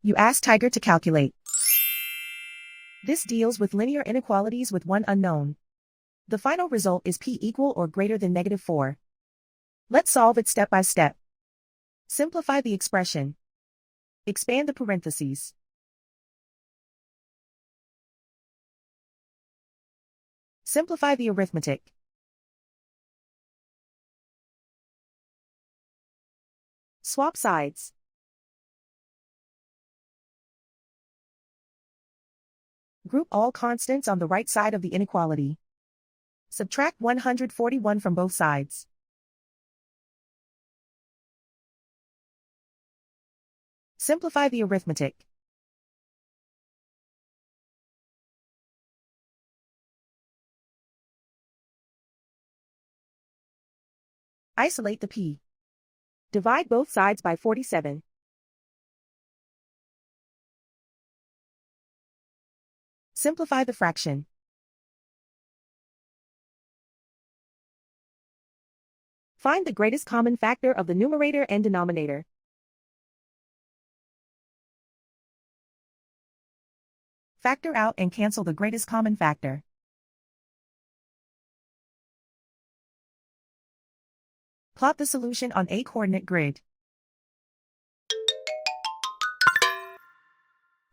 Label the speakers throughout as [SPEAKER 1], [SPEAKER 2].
[SPEAKER 1] You ask Tiger to calculate. This deals with linear inequalities with one unknown. The final result is p equal or greater than -4. Let's solve it step by step. Simplify the expression. Expand the parentheses. Simplify the arithmetic. Swap sides. Group all constants on the right side of the inequality. Subtract 141 from both sides. Simplify the arithmetic. Isolate the p. Divide both sides by 47. Simplify the fraction. Find the greatest common factor of the numerator and denominator. Factor out and cancel the greatest common factor. Plot the solution on a coordinate grid.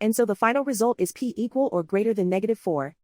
[SPEAKER 1] And so the final result is p equal or greater than -4.